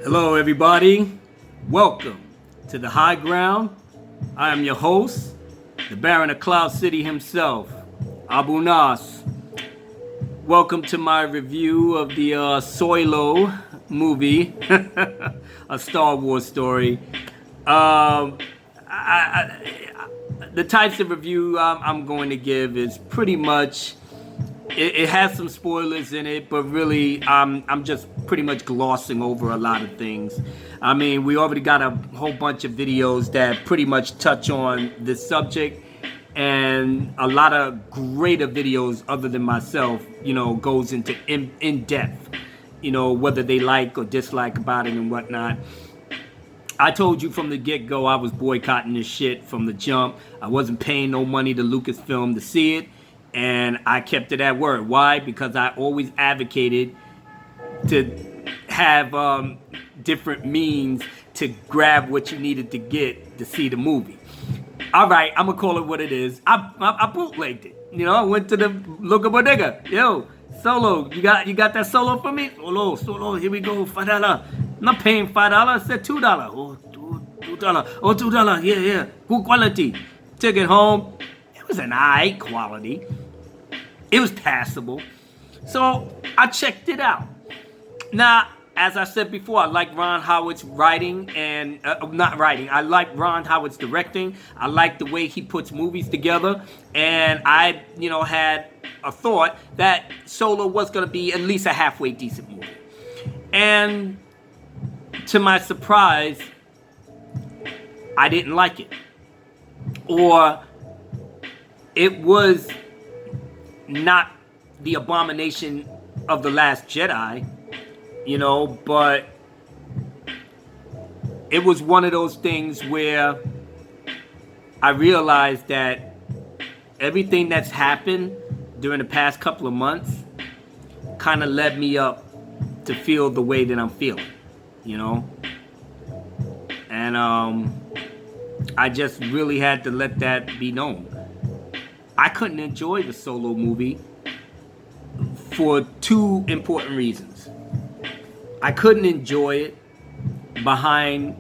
Hello, everybody. Welcome to the High Ground. I am your host, the Baron of Cloud City himself, Abu Nas. Welcome to my review of the Solo movie, a Star Wars story. Um, the types of review I'm going to give is pretty much. It has some spoilers in it, but really, I'm just pretty much glossing over a lot of things. I mean, we already got a whole bunch of videos that pretty much touch on this subject, and a lot of greater videos other than myself, goes into in depth, whether they like or dislike about it and whatnot. I told you from the get-go I was boycotting this shit from the jump. I wasn't paying no money to Lucasfilm to see it. And I kept to that word. Why? Because I always advocated to have different means to grab what you needed to get to see the movie. All right, I'm going to call it what it is. I bootlegged it. I went to the local bodega. Yo, Solo, you got that Solo for me? Solo, here we go, $5. I'm not paying $5. I said $2. Oh, $2. Oh, $2. Yeah. Good quality. Took it home. It was an alright quality. It was passable. So I checked it out. Now, as I said before, I like Ron Howard's writing and not writing. I like Ron Howard's directing. I like the way he puts movies together. And I, had a thought that Solo was going to be at least a halfway decent movie. And to my surprise, I didn't like it. Or it was not the abomination of The Last Jedi, but it was one of those things where I realized that everything that's happened during the past couple of months kind of led me up to feel the way that I'm feeling, and I just really had to let that be known. I couldn't enjoy the Solo movie for two important reasons. I couldn't enjoy it behind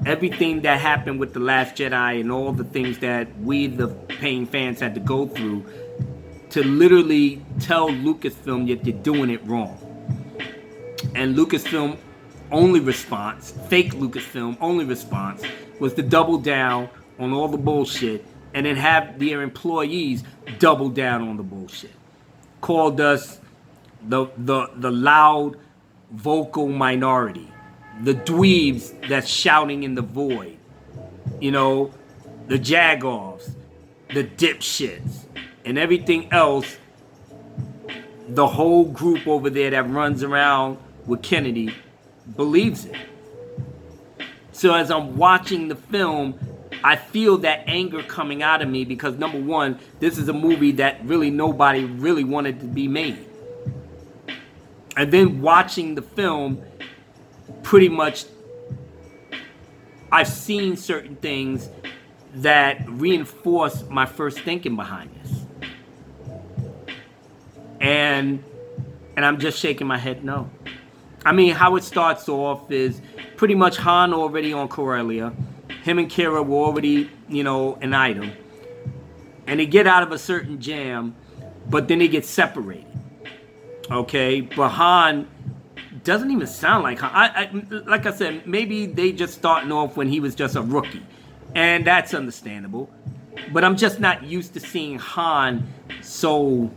everything that happened with The Last Jedi and all the things that we, the paying fans, had to go through to literally tell Lucasfilm that you're doing it wrong. And Lucasfilm only response, fake Lucasfilm only response, was to double down on all the bullshit and then have their employees double down on the bullshit. Called us the loud vocal minority, the dweebs that's shouting in the void, the jagoffs, the dipshits, and everything else. The whole group over there that runs around with Kennedy believes it. So as I'm watching the film, I feel that anger coming out of me because, number one, this is a movie that really nobody really wanted to be made. And then watching the film, pretty much, I've seen certain things that reinforce my first thinking behind this. And I'm just shaking my head no. I mean, how it starts off is pretty much Han already on Corellia. Him and Kira were already, an item. And they get out of a certain jam, but then they get separated. Okay? But Han doesn't even sound like Han. Like I said, maybe they just starting off when he was just a rookie. And that's understandable. But I'm just not used to seeing Han so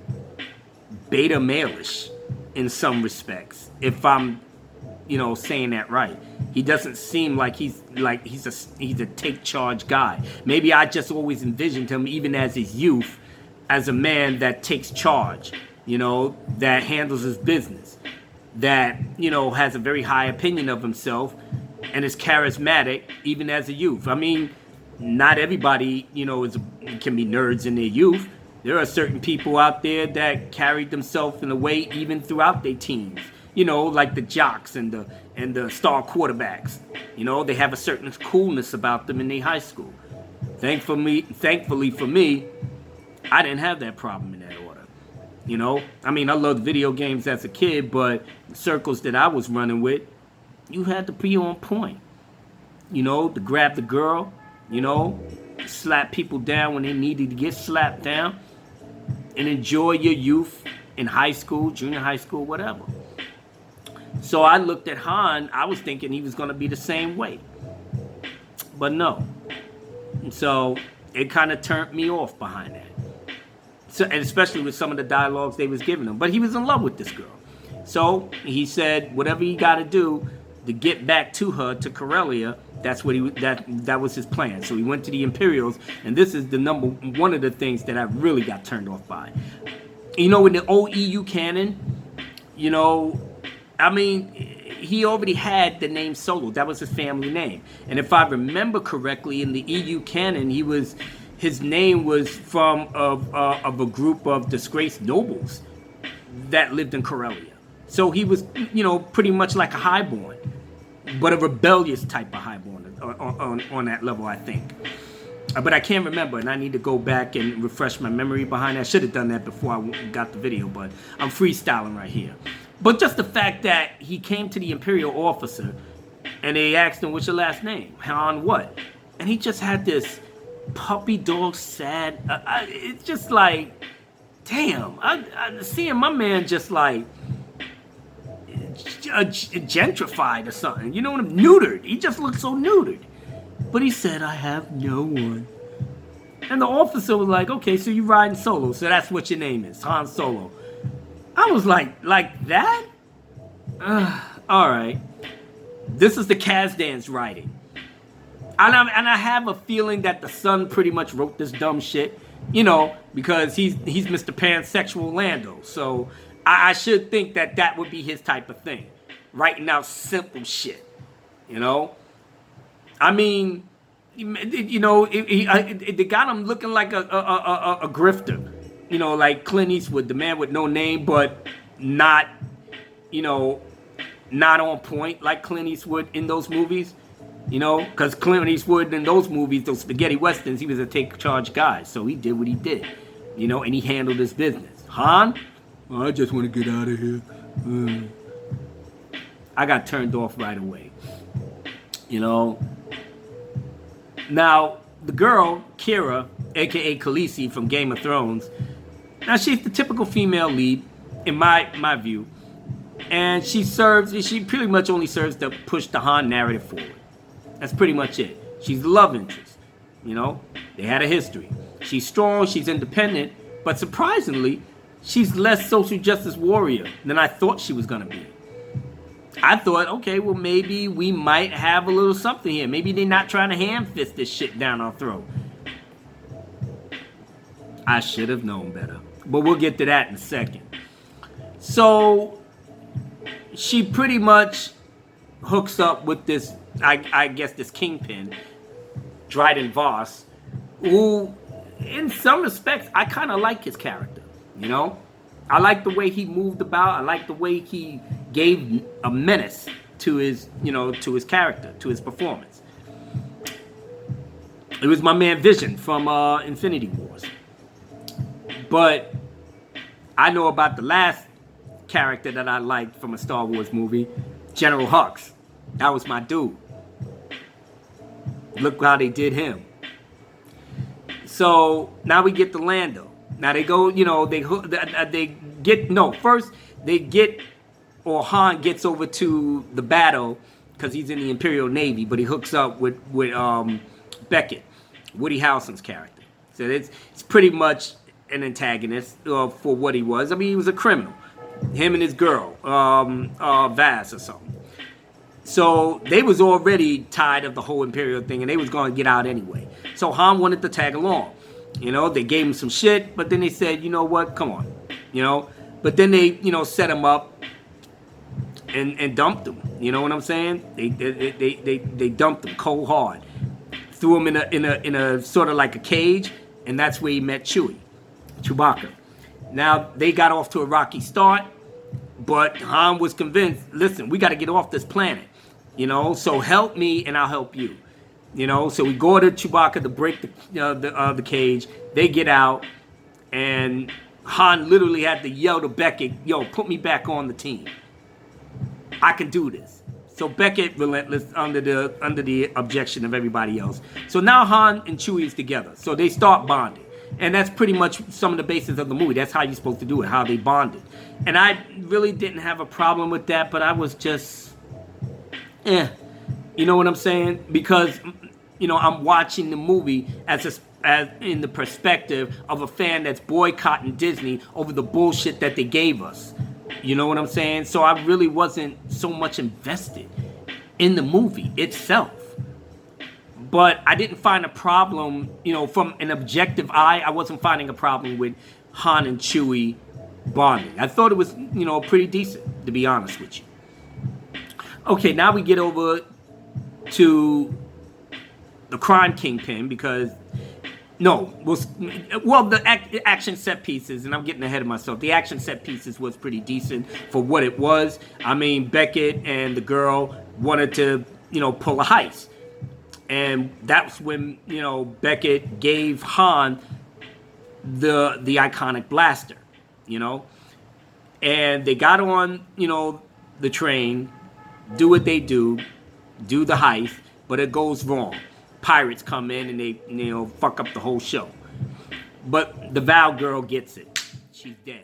beta male-ish in some respects. If I'm, saying that right. He doesn't seem like he's a take charge guy. Maybe I just always envisioned him, even as his youth, as a man that takes charge, that handles his business, that, has a very high opinion of himself and is charismatic even as a youth. I mean, not everybody, can be nerds in their youth. There are certain people out there that carried themselves in a way even throughout their teens. Like the jocks and the star quarterbacks. They have a certain coolness about them in their high school. Thankfully for me, I didn't have that problem in that order. I mean, I loved video games as a kid, but the circles that I was running with, you had to be on point. You know, to grab the girl, you know, slap people down when they needed to get slapped down, and enjoy your youth in high school, junior high school, whatever. So I looked at Han, I was thinking he was going to be the same way. But no. And so it kind of turned me off behind that. So, and especially with some of the dialogues they was giving him. But he was in love with this girl. So he said whatever he got to do to get back to her, to Corellia, that's what that was his plan. So he went to the Imperials, and this is one of the things that I really got turned off by. You know, in the old EU canon, you know, I mean, he already had the name Solo. That was his family name. And if I remember correctly, in the EU canon, his name was from of a group of disgraced nobles that lived in Corellia. So he was, you know, pretty much like a highborn, but a rebellious type of highborn on that level, I think. But I can't remember, and I need to go back and refresh my memory behind that. I should have done that before I got the video, but I'm freestyling right here. But just the fact that he came to the Imperial officer, and they asked him, what's your last name? Han what? And he just had this puppy dog sad, it's just like, damn, I seeing my man just like, gentrified or something, you know what I'm neutered. He just looked so neutered. But he said, I have no one. And the officer was like, okay, so you riding solo, so that's what your name is, Han Solo. I was like that? All right. This is the Kazdan's writing. And I have a feeling that the son pretty much wrote this dumb shit, you know, because he's Mr. Pansexual Lando. So I should think that would be his type of thing. Writing out simple shit, you know? I mean, you know, they got him looking like a grifter. You know, like Clint Eastwood, the man with no name, but not, you know, not on point like Clint Eastwood in those movies. You know, because Clint Eastwood in those movies, those spaghetti westerns, he was a take-charge guy. So he did what he did, you know, and he handled his business. Han? Oh, I just want to get out of here. I got turned off right away. You know. Now, the girl, Kira, a.k.a. Khaleesi from Game of Thrones, now she's the typical female lead, in my view. And she pretty much only serves to push the Han narrative forward. That's pretty much it. She's the love interest. You know, they had a history. She's strong, she's independent, but surprisingly, she's less social justice warrior than I thought she was going to be. I thought, okay, well, maybe we might have a little something here. Maybe they're not trying to ham-fist this shit down our throat. I should have known better. But we'll get to that in a second. So, she pretty much hooks up with this, I guess, this kingpin, Dryden Voss, who, in some respects, I kind of like his character, you know? I like the way he moved about. I like the way he gave a menace to his, you know, to his character, to his performance. It was my man Vision from Infinity Wars. But I know about the last character that I liked from a Star Wars movie, General Hux. That was my dude. Look how they did him. So now we get to Lando. Now they go, you know, or Han gets over to the battle because he's in the Imperial Navy, but he hooks up with Beckett, Woody Harrelson's character. So it's pretty much an antagonist for what he was. I mean, he was a criminal. Him and his girl, Vaz or something. So they was already tired of the whole Imperial thing, and they was going to get out anyway. So Han wanted to tag along. You know, they gave him some shit, but then they said, you know what, come on. You know, but then they, you know, set him up and dumped him. You know what I'm saying? They dumped him cold hard. Threw him in a sort of like a cage, and that's where he met Chewbacca. Now, they got off to a rocky start, but Han was convinced, listen, we got to get off this planet. You know, so help me and I'll help you. You know, so we go to Chewbacca to break the cage. They get out, and Han literally had to yell to Beckett, yo, put me back on the team. I can do this. So Beckett relentless under the objection of everybody else. So now Han and Chewie is together. So they start bonding. And that's pretty much some of the basis of the movie. That's how you're supposed to do it, how they bonded. And I really didn't have a problem with that, but I was just, you know what I'm saying? Because, you know, I'm watching the movie as in the perspective of a fan that's boycotting Disney over the bullshit that they gave us. You know what I'm saying? So I really wasn't so much invested in the movie itself. But I didn't find a problem, you know, from an objective eye, I wasn't finding a problem with Han and Chewie bonding. I thought it was, you know, pretty decent, to be honest with you. Okay, now we get over to the crime kingpin because, the action set pieces, and I'm getting ahead of myself. The action set pieces was pretty decent for what it was. I mean, Beckett and the girl wanted to, you know, pull a heist. And that's when, you know, Beckett gave Han the iconic blaster, you know. And they got on, you know, the train, do what they do the heist, but it goes wrong. Pirates come in and they, you know, fuck up the whole show. But the Val girl gets it. She's dead.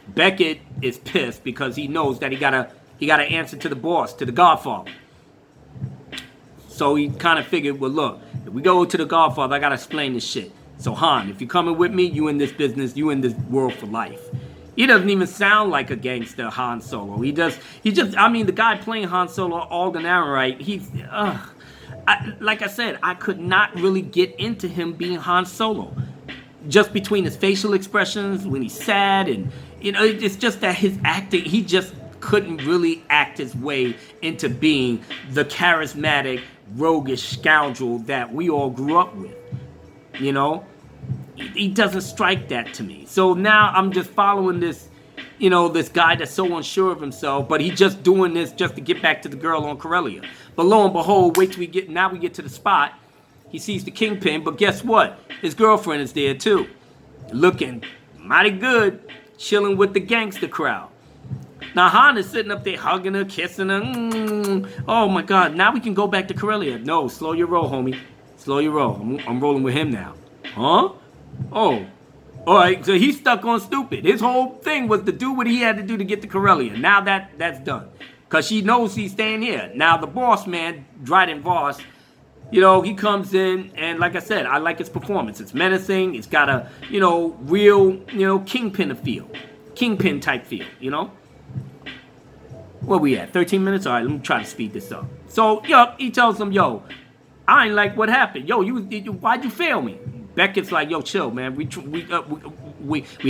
Beckett is pissed because he knows that he gotta answer to the boss, to the Godfather. So he kind of figured, well, look, if we go to the Godfather, I got to explain this shit. So, Han, if you're coming with me, you in this business, you in this world for life. He doesn't even sound like a gangster, Han Solo. I mean, the guy playing Han Solo, Alden Ehrenreich, like I said, I could not really get into him being Han Solo. Just between his facial expressions, when he's sad, and, you know, it's just that his acting, he just couldn't really act his way into being the charismatic, roguish scoundrel that we all grew up with. You know, he doesn't strike that to me. So now I'm just following this, you know, this guy that's so unsure of himself, but he's just doing this just to get back to the girl on Corellia. But lo and behold, we get to the spot. He sees the kingpin, but guess what? His girlfriend is there too, looking mighty good, chilling with the gangster crowd. Now, Han is sitting up there hugging her, kissing her. Oh, my God. Now we can go back to Corellia. No, slow your roll, homie. Slow your roll. I'm rolling with him now. Huh? Oh. All right, so he's stuck on stupid. His whole thing was to do what he had to do to get to Corellia. Now that's done. Because she knows he's staying here. Now, the boss man, Dryden Voss, you know, he comes in, and like I said, I like his performance. It's menacing. It's got a, you know, real, you know, kingpin feel. Kingpin type feel, you know? Where we at? 13 minutes? All right, let me try to speed this up. So, he tells him, yo, I ain't like what happened. Yo, why'd you fail me? Beckett's like, yo, chill, man. We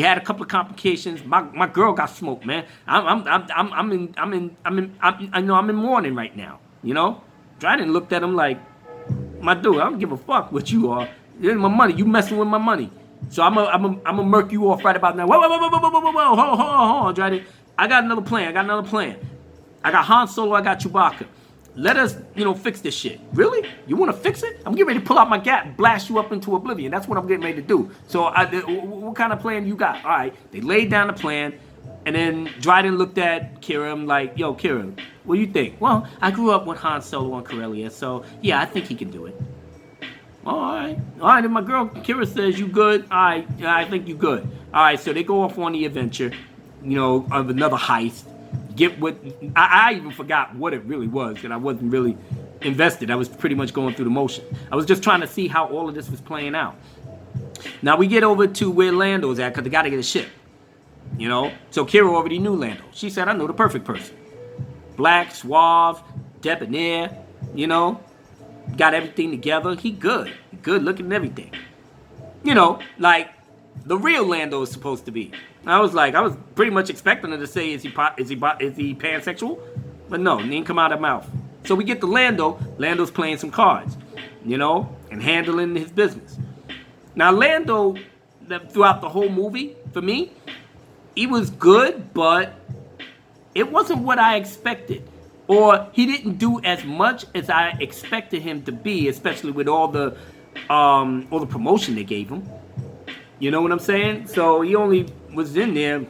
had a couple of complications. My girl got smoked, man. I'm in mourning right now. You know? Dryden looked at him like, my dude, I don't give a fuck what you are. It's my money. You messing with my money. So I'm a murk you off right about now. Whoa, hold on, Dryden. I got another plan. I got Han Solo, I got Chewbacca. Let us, you know, fix this shit. Really? You want to fix it? I'm getting ready to pull out my gat, blast you up into oblivion. That's what I'm getting ready to do. So what kind of plan you got? All right. They laid down the plan. And then Dryden looked at Kira like, yo, Kira, what do you think? Well, I grew up with Han Solo on Corellia. So, yeah, I think he can do it. All right. If my girl Kira says you good, all right, I think you good. All right. So they go off on the adventure, you know, of another heist. I even forgot what it really was, and I wasn't really invested. I was pretty much going through the motion. I was just trying to see how all of this was playing out. Now we get over to where Lando's at, because they got to get a ship. You know? So Kira already knew Lando. She said, I know the perfect person. Black, suave, debonair, you know? Got everything together. He good. Good looking and everything. You know, like the real Lando is supposed to be. I was pretty much expecting her to say, is he pansexual? But no, it didn't come out of her mouth. So we get to Lando. Lando's playing some cards, you know, and handling his business. Now, Lando, throughout the whole movie, for me, he was good, but it wasn't what I expected. Or he didn't do as much as I expected him to be, especially with all the promotion they gave him. You know what I'm saying? So he only was in there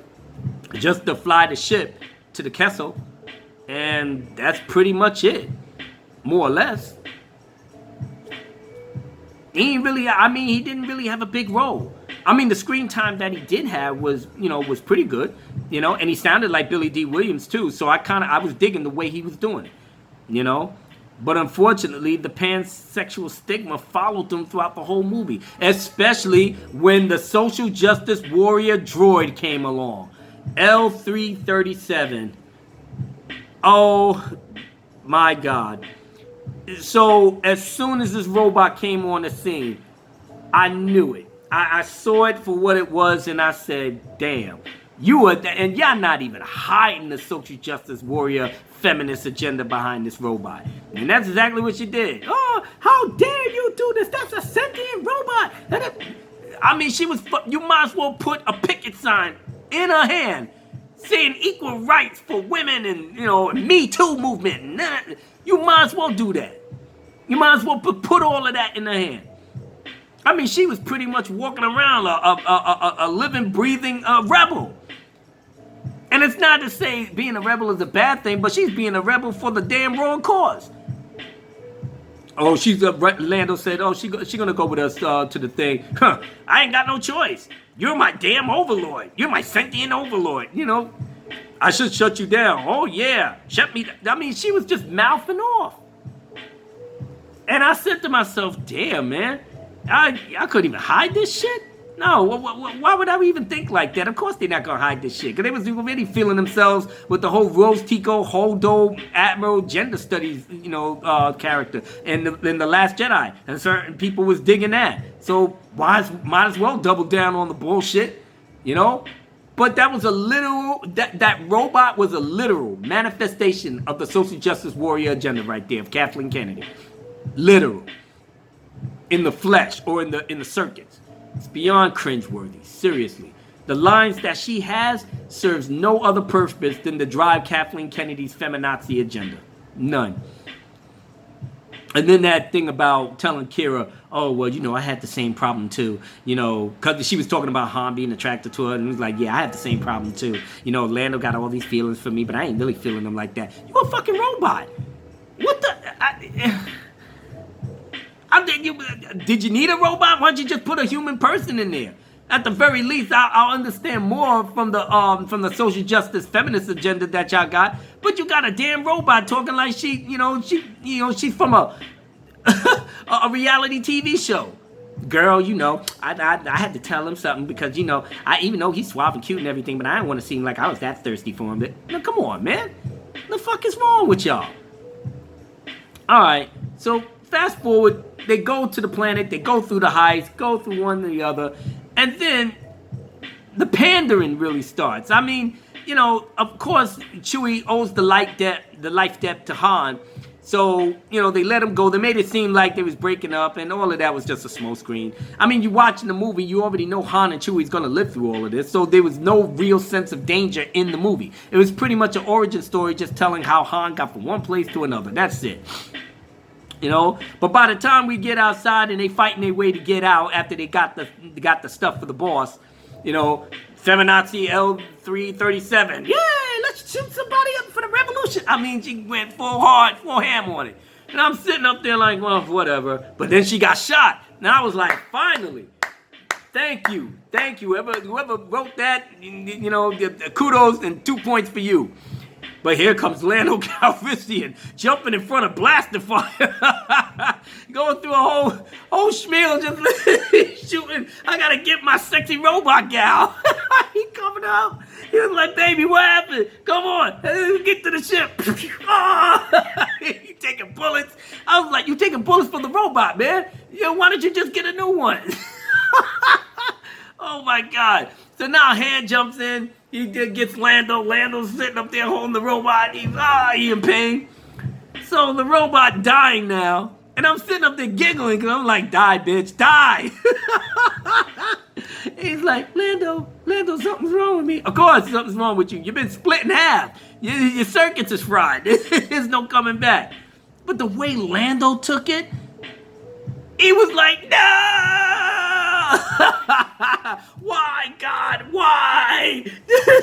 just to fly the ship to the Kessel And that's pretty much it, more or less. He didn't really have a big role. I mean, the screen time that he did have was pretty good, and he sounded like Billy D. Williams too. So I was digging the way he was doing it, But unfortunately, the pansexual stigma followed him throughout the whole movie, especially when the social justice warrior droid came along, L337. Oh my God. So as soon as this robot came on the scene, I knew it. I saw it for what it was, and I said, damn, and y'all not even hiding the social justice warrior feminist agenda behind this robot. And that's exactly what she did. Oh, how dare you do this? That's a sentient robot. I mean, you might as well put a picket sign in her hand saying equal rights for women and, Me Too movement. You might as well do that. You might as well put all of that in her hand. I mean, she was pretty much walking around a living, breathing rebel. And it's not to say being a rebel is a bad thing, but she's being a rebel for the damn wrong cause. Oh, Lando said, oh, she's going to go with us to the thing. Huh, I ain't got no choice. You're my damn overlord. You're my sentient overlord. I should shut you down. Oh, yeah. Shut me down. I mean, she was just mouthing off. And I said to myself, damn, man. I couldn't even hide this shit? No, why would I even think like that? Of course they're not going to hide this shit. Because they was already feeling themselves with the whole Rose Tico, Holdo, Admiral, gender studies, character in the Last Jedi. And certain people was digging that. So might as well double down on the bullshit, But that was that robot was a literal manifestation of the social justice warrior agenda right there of Kathleen Kennedy. Literal. In the flesh or in the circuits. It's beyond cringeworthy, seriously. The lines that she has serves no other purpose than to drive Kathleen Kennedy's feminazi agenda. None. And then that thing about telling Kira, oh, well, I had the same problem too. Because she was talking about Han being attracted to her. And it was like, yeah, I had the same problem too. Lando got all these feelings for me, but I ain't really feeling them like that. You a fucking robot. What the... Did you need a robot? Why don't you just put a human person in there? At the very least, I'll understand more from the social justice feminist agenda that y'all got. But you got a damn robot talking like she's from a reality TV show. Girl, I had to tell him something because even though he's suave and cute and everything, but I didn't want to seem like I was that thirsty for him. But no, come on, man. The fuck is wrong with y'all? All right, so. Fast forward, they go to the planet, they go through the heights, go through one or the other, and then the pandering really starts. I mean, of course, Chewie owes the life debt to Han, so, they let him go. They made it seem like they was breaking up, and all of that was just a smoke screen. I mean, you watching the movie, you already know Han and Chewie's gonna live through all of this, so there was no real sense of danger in the movie. It was pretty much an origin story just telling how Han got from one place to another. That's it. But by the time we get outside and they fighting their way to get out after they got the stuff for the boss, feminazi L337, yeah, let's shoot somebody up for the revolution. I mean, she went full ham on it. And I'm sitting up there like, well, whatever. But then she got shot. And I was like, finally, thank you. Whoever wrote that, kudos and 2 points for you. But here comes Lando Calrissian jumping in front of blaster fire, going through a whole spiel, just shooting. I gotta get my sexy robot gal. He coming out. He was like, "Baby, what happened? Come on, get to the ship." He taking bullets. I was like, "You taking bullets for the robot, man? Why don't you just get a new one?" Oh my God! So now Han jumps in. He gets Lando. Lando's sitting up there holding the robot. He in pain. So the robot dying now. And I'm sitting up there giggling because I'm like, die, bitch, die. He's like, Lando, something's wrong with me. Of course, something's wrong with you. You've been split in half. Your circuits is fried. There's no coming back. But the way Lando took it, he was like, no! Why, God? Why?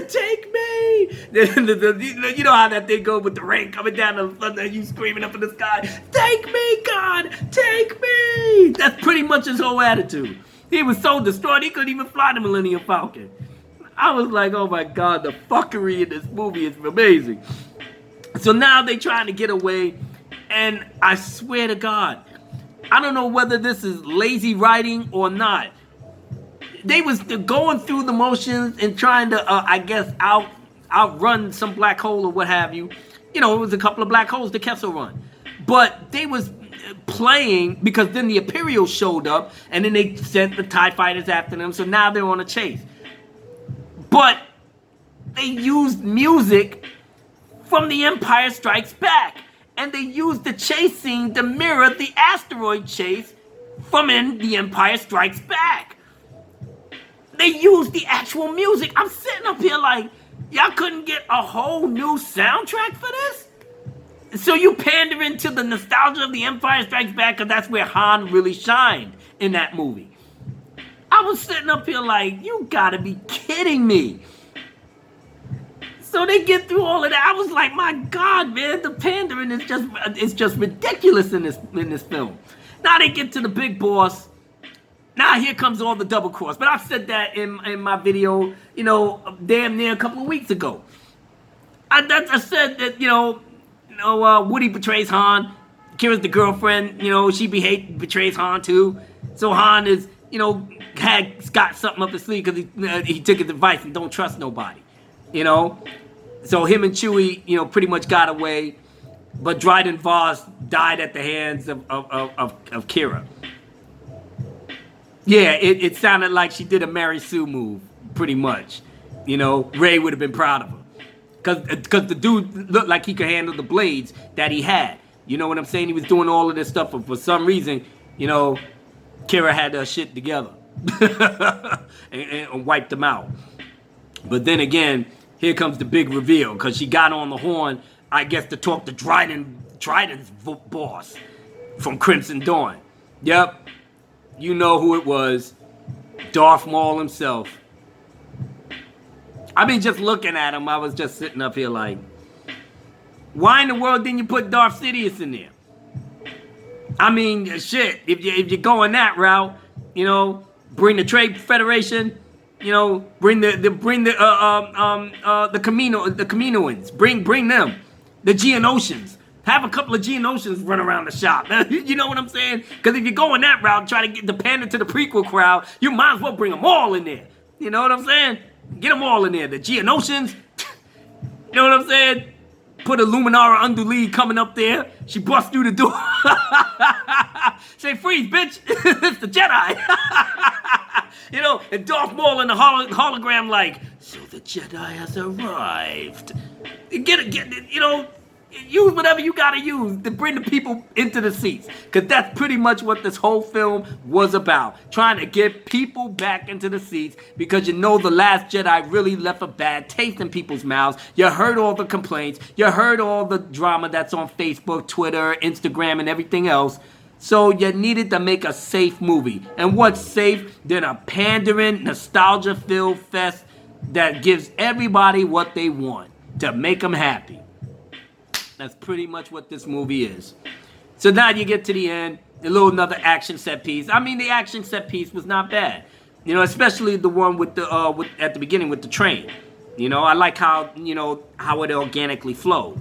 Take me. You know how that thing go with the rain coming down the thunder and you screaming up in the sky, take me, God, take me. That's pretty much his whole attitude. He was so distraught he couldn't even fly the Millennium Falcon. I was like, oh my God, the fuckery in this movie is amazing. So now they trying to get away, and I swear to God, I don't know whether this is lazy writing or not. They was going through the motions and trying to, I guess, outrun some black hole or what have you. You know, it was a couple of black holes to Kessel Run. But they was playing, because then the Imperials showed up, and then they sent the TIE fighters after them, so now they're on a chase. But they used music from The Empire Strikes Back. And they used the chase scene to mirror the asteroid chase from in The Empire Strikes Back. They used the actual music. I'm sitting up here like, y'all couldn't get a whole new soundtrack for this? So you pandering to the nostalgia of The Empire Strikes Back, because that's where Han really shined in that movie. I was sitting up here like, you gotta be kidding me. So they get through all of that. I was like, my God, man, the pandering is just ridiculous in this film. Now they get to the big boss. Now here comes all the double cross. But I've said that in my video, you know, damn near a couple of weeks ago. I said that, Woody betrays Han. Kira's the girlfriend, you know, she betrays Han too. So Han is, you know, got something up his sleeve because he took his advice and don't trust nobody. You know, so him and Chewie, you know, pretty much got away, but Dryden Voss died at the hands of Kira. Yeah, it sounded like she did a Mary Sue move, pretty much. You know, Rey would have been proud of her, because the dude looked like he could handle the blades that he had. You know what I'm saying? He was doing all of this stuff, but for some reason, you know, Kira had her shit together and wiped them out. But then again, here comes the big reveal, because she got on the horn, I guess, to talk to Dryden's boss from Crimson Dawn. Yep, you know who it was. Darth Maul himself. I mean, just looking at him, I was just sitting up here like, why in the world didn't you put Darth Sidious in there? I mean, shit, if you're going that route, you know, bring the Trade Federation. You know, bring the Kaminoans. Bring them. The Geonosians. Have a couple of Geonosians run around the shop. You know what I'm saying? Because if you're going that route, try to get the pander to the prequel crowd, you might as well bring them all in there. You know what I'm saying? Get them all in there. The Geonosians. You know what I'm saying? Put a Luminara Unduli coming up there. She busts through the door. Say, freeze, bitch. It's the Jedi. You know, and Darth Maul in the hologram like, so the Jedi has arrived. Get it, you know, use whatever you gotta use to bring the people into the seats. Because that's pretty much what this whole film was about. Trying to get people back into the seats, because you know The Last Jedi really left a bad taste in people's mouths. You heard all the complaints. You heard all the drama that's on Facebook, Twitter, Instagram, and everything else. So you needed to make a safe movie. And what's safe than a pandering, nostalgia-filled fest that gives everybody what they want to make them happy. That's pretty much what this movie is. So now you get to the end, a little another action set piece. I mean, the action set piece was not bad. You know, especially the one with the at the beginning with the train. You know, I like how, you know, how it organically flowed.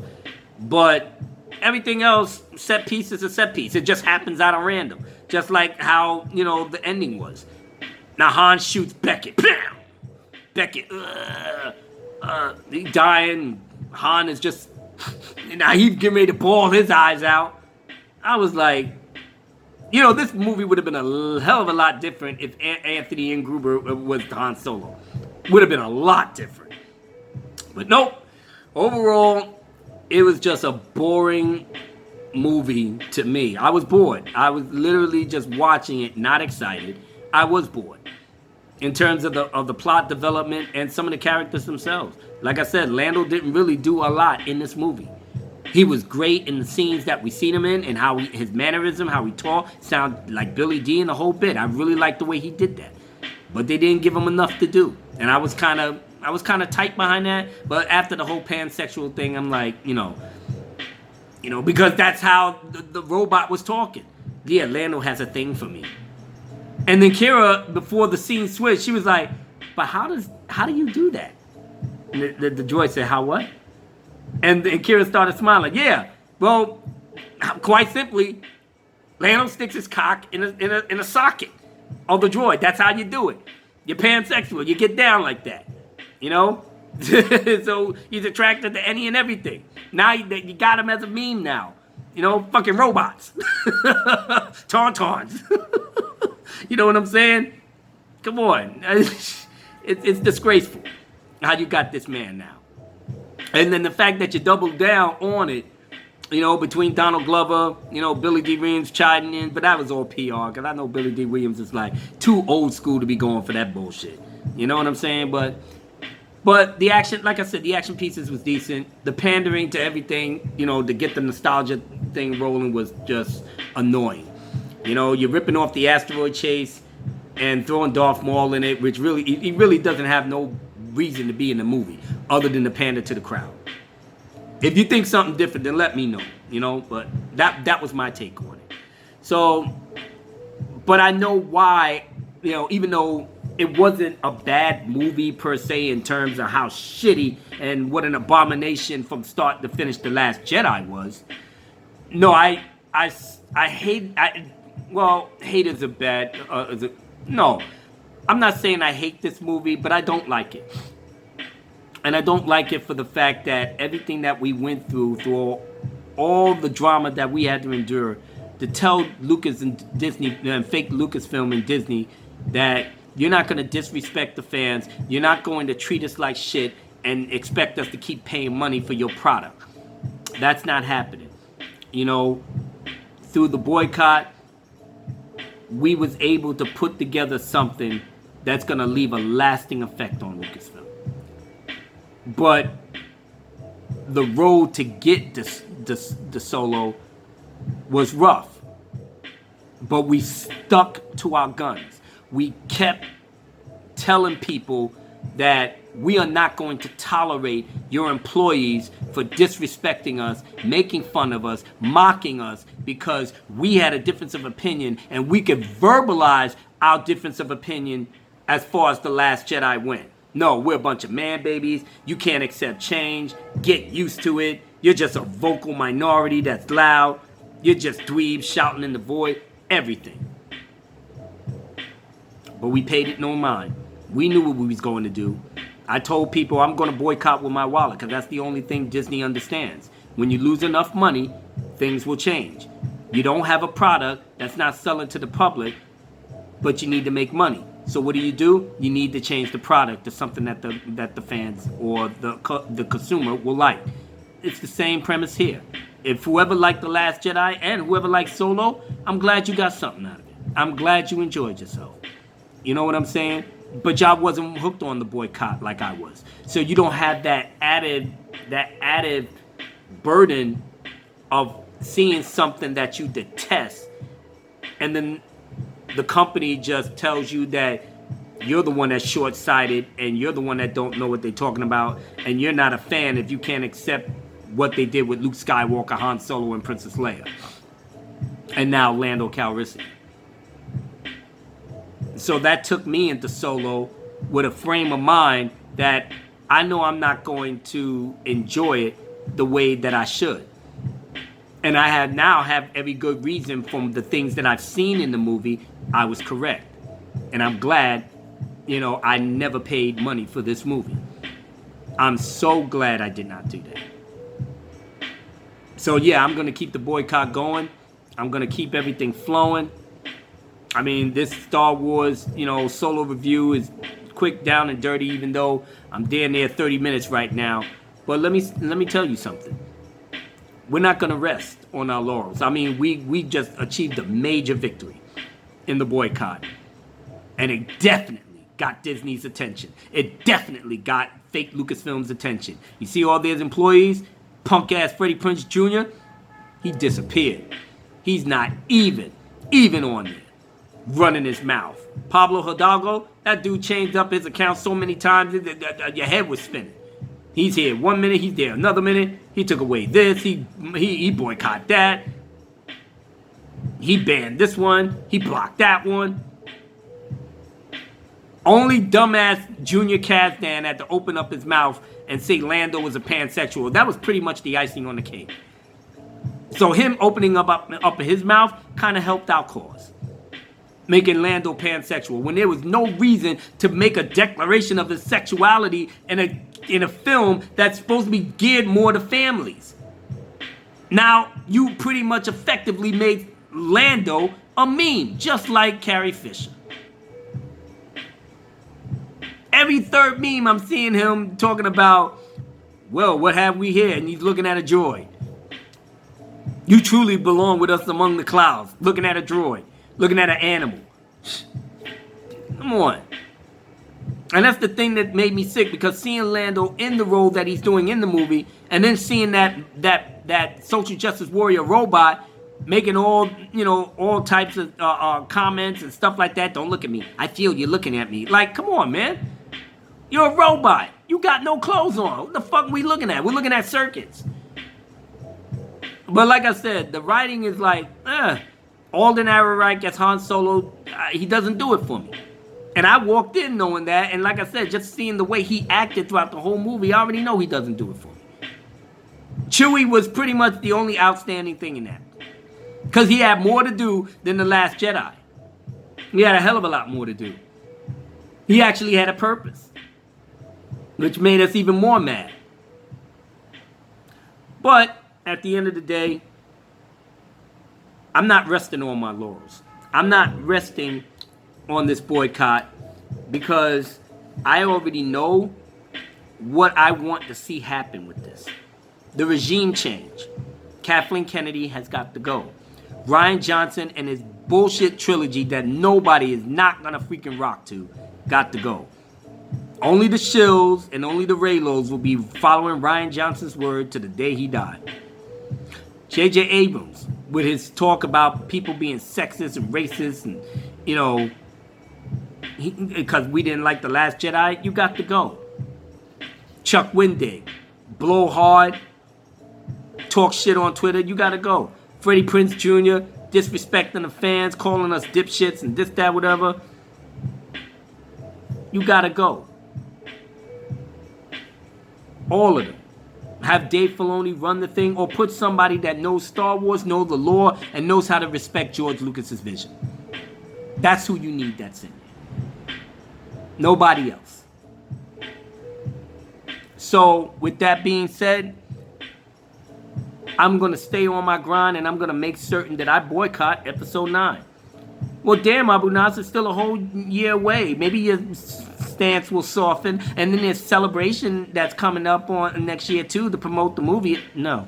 But everything else, set piece is a set piece. It just happens out of random. Just like how, you know, the ending was. Now Han shoots Beckett. Bam! Beckett, he's dying. Han is just, now he's getting ready to bawl his eyes out. I was like, you know, this movie would have been a hell of a lot different if Anthony N. Gruber was Han Solo. Would have been a lot different. But nope. Overall, it was just a boring movie to me. I was bored. I was literally just watching it, not excited. I was bored. In terms of the plot development and some of the characters themselves. Like I said, Lando didn't really do a lot in this movie. He was great in the scenes that we seen him in, and how his mannerism, how he talked, sounded like Billy D in the whole bit. I really liked the way he did that. but they didn't give him enough to do. And I was kind of tight behind that. But after the whole pansexual thing, I'm like, because that's how the robot was talking. Yeah, Lando has a thing for me. And then Kira, before the scene switched, she was like, but how do you do that? And the droid said, how what? And Kira started smiling. Yeah, well, quite simply, Lando sticks his cock in a socket of the droid. That's how you do it. You're pansexual. You get down like that. So he's attracted to any and everything. Now you got him as a meme now. Fucking robots. Tauntauns. You know what I'm saying? Come on. It's disgraceful how you got this man now. And then the fact that you doubled down on it, between Donald Glover, Billy D. Williams chiding in, but that was all PR, because I know Billy D. Williams is like too old school to be going for that bullshit. You know what I'm saying? But the action, like I said, the action pieces was decent. The pandering to everything, to get the nostalgia thing rolling was just annoying. You're ripping off the asteroid chase and throwing Darth Maul in it, which he really doesn't have no reason to be in the movie other than to pander to the crowd. If you think something different, then let me know, but that was my take on it. So, but I know why, even though it wasn't a bad movie per se in terms of how shitty and what an abomination from start to finish The Last Jedi was. No, I hate, hate is a bad, no, I'm not saying I hate this movie, but I don't like it. And I don't like it for the fact that everything that we went through all the drama that we had to endure, to tell Lucas and Disney, and Fakelucasfilm and Disney, that you're not going to disrespect the fans, you're not going to treat us like shit and expect us to keep paying money for your product. That's not happening. Through the boycott, we was able to put together something that's going to leave a lasting effect on Lucasfilm. But the road to get the Solo was rough. But we stuck to our guns. We kept telling people that we are not going to tolerate your employees for disrespecting us, making fun of us, mocking us, because we had a difference of opinion and we could verbalize our difference of opinion as far as The Last Jedi went. No, we're a bunch of man babies. You can't accept change. Get used to it. You're just a vocal minority that's loud. You're just dweebs shouting in the void. Everything. But we paid it no mind. We knew what we was going to do. I told people I'm going to boycott with my wallet, because that's the only thing Disney understands. When you lose enough money, things will change. You don't have a product that's not selling to the public, but you need to make money. So what do? You need to change the product to something that the fans or the consumer will like. It's the same premise here. If whoever liked The Last Jedi and whoever liked Solo, I'm glad you got something out of it. I'm glad you enjoyed yourself. You know what I'm saying? But y'all wasn't hooked on the boycott like I was. So you don't have that added burden of seeing something that you detest, and then the company just tells you that you're the one that's short-sighted and you're the one that don't know what they're talking about, and you're not a fan if you can't accept what they did with Luke Skywalker, Han Solo, and Princess Leia. And now Lando Calrissian. So that took me into Solo with a frame of mind that I know I'm not going to enjoy it the way that I should. And I now have every good reason from the things that I've seen in the movie, I was correct. And I'm glad, I never paid money for this movie. I'm so glad I did not do that. So yeah, I'm going to keep the boycott going. I'm going to keep everything flowing. I mean, this Star Wars, solo review is quick, down, and dirty, even though I'm damn near 30 minutes right now. But let me tell you something. We're not going to rest on our laurels. I mean, we just achieved a major victory in the boycott. And it definitely got Disney's attention. It definitely got Fakelucasfilm's attention. You see all these employees? Punk-ass Freddie Prinze Jr., he disappeared. He's not even on there, running his mouth. Pablo Hidalgo, That dude changed up his account so many times that your head was spinning. He's here 1 minute, he's there another minute. He took away this, he boycotted that. He banned this one, he blocked that one. Only dumbass Junior Kazdan had to open up his mouth and say Lando was a pansexual. That was pretty much the icing on the cake. So him opening up his mouth kind of helped our cause, making Lando pansexual when there was no reason to make a declaration of his sexuality in a film that's supposed to be geared more to families. Now you pretty much effectively made Lando a meme, just like Carrie Fisher. Every third meme I'm seeing him talking about, well, what have we here? And he's looking at a droid. You truly belong with us among the clouds. Looking at a droid. Looking at an animal. Come on. And that's the thing that made me sick, because seeing Lando in the role that he's doing in the movie, and then seeing that social justice warrior robot making all types of comments and stuff like that. Don't look at me. I feel you're looking at me. Like, come on, man. You're a robot. You got no clothes on. What the fuck are we looking at? We're looking at circuits. But like I said, the writing is like, Alden Ehrenreich as Han Solo, he doesn't do it for me. And I walked in knowing that, and like I said, just seeing the way he acted throughout the whole movie, I already know he doesn't do it for me. Chewie was pretty much the only outstanding thing in that. Because he had more to do than The Last Jedi. He had a hell of a lot more to do. He actually had a purpose, which made us even more mad. But at the end of the day, I'm not resting on my laurels. I'm not resting on this boycott, because I already know what I want to see happen with this. The regime change. Kathleen Kennedy has got to go. Rian Johnson and his bullshit trilogy that nobody is not gonna freaking rock to, got to go. Only the shills and only the Raylos will be following Rian Johnson's word to the day he died. J.J. Abrams, with his talk about people being sexist and racist and, because we didn't like The Last Jedi, you got to go. Chuck Wendig, blow hard, talk shit on Twitter, you got to go. Freddie Prinze Jr., disrespecting the fans, calling us dipshits and this, that, whatever. You got to go. All of them. Have Dave Filoni run the thing, or put somebody that knows Star Wars, knows the lore, and knows how to respect George Lucas's vision. That's who you need that's in there. Nobody else. So, with that being said, I'm going to stay on my grind, and I'm going to make certain that I boycott Episode 9. Well, damn, Abu Nasr, it's still a whole year away. Maybe your stance will soften, and then there's Celebration that's coming up on next year, too, to promote the movie. No,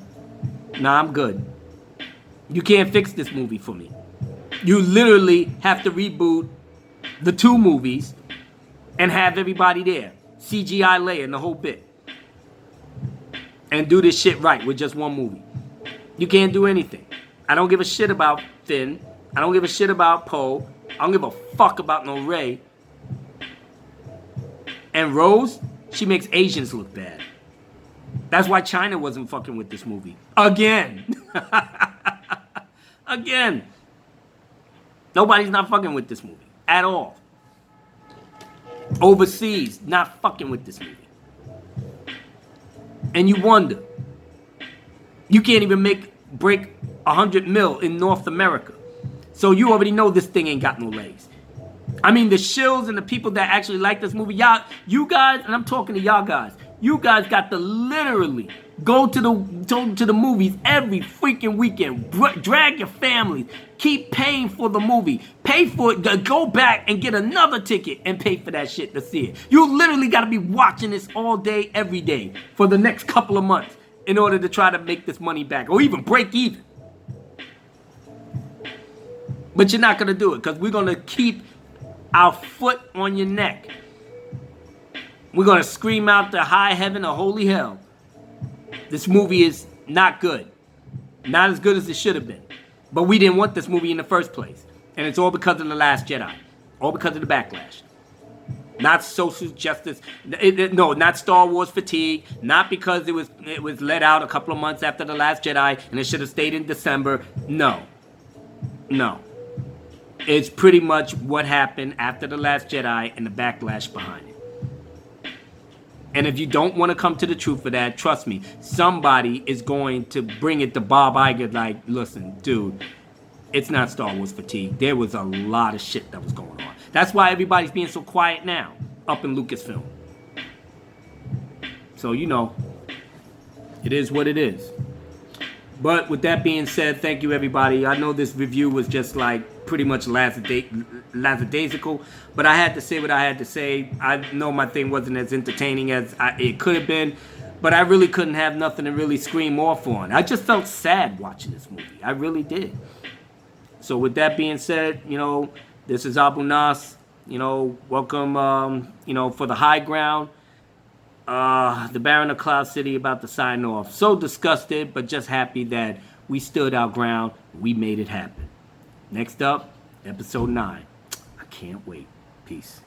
I'm good. You can't fix this movie for me. You literally have to reboot the 2 movies and have everybody there. CGI Leia and the whole bit. And do this shit right with just 1 movie. You can't do anything. I don't give a shit about Finn. I don't give a shit about Poe. I don't give a fuck about no Rey. And Rose, she makes Asians look bad. That's why China wasn't fucking with this movie. Again. Again. Nobody's not fucking with this movie. At all. Overseas, not fucking with this movie. And you wonder. You can't even break 100 mil in North America. So you already know this thing ain't got no legs. I mean, the shills and the people that actually like this movie, you guys, and I'm talking to y'all guys, you guys got to literally go to the movies every freaking weekend. Drag your families. Keep paying for the movie. Pay for it. Go back and get another ticket and pay for that shit to see it. You literally got to be watching this all day, every day for the next couple of months in order to try to make this money back or even break even. But you're not going to do it because we're going to keep our foot on your neck. We're going to scream out to high heaven or holy hell. This movie is not good. Not as good as it should have been. But we didn't want this movie in the first place. And it's all because of The Last Jedi. All because of the backlash. Not social justice. No, not Star Wars fatigue. Not because it was let out a couple of months after The Last Jedi and it should have stayed in December. No. It's pretty much what happened after The Last Jedi and the backlash behind it. And if you don't want to come to the truth of that, trust me, somebody is going to bring it to Bob Iger like, listen, dude, it's not Star Wars fatigue. There was a lot of shit that was going on. That's why everybody's being so quiet now up in Lucasfilm. So, it is what it is. But with that being said, thank you, everybody. I know this review was just like pretty much lackadaisical, but I had to say what I had to say. I know my thing wasn't as entertaining as it could have been, but I really couldn't have nothing to really scream off on. I just felt sad watching this movie. I really did. So with that being said, this is Abu Nas. Welcome, for the high ground. The Baron of Cloud City about to sign off. So disgusted, but just happy that we stood our ground. We made it happen. Next up, episode 9. I can't wait. Peace.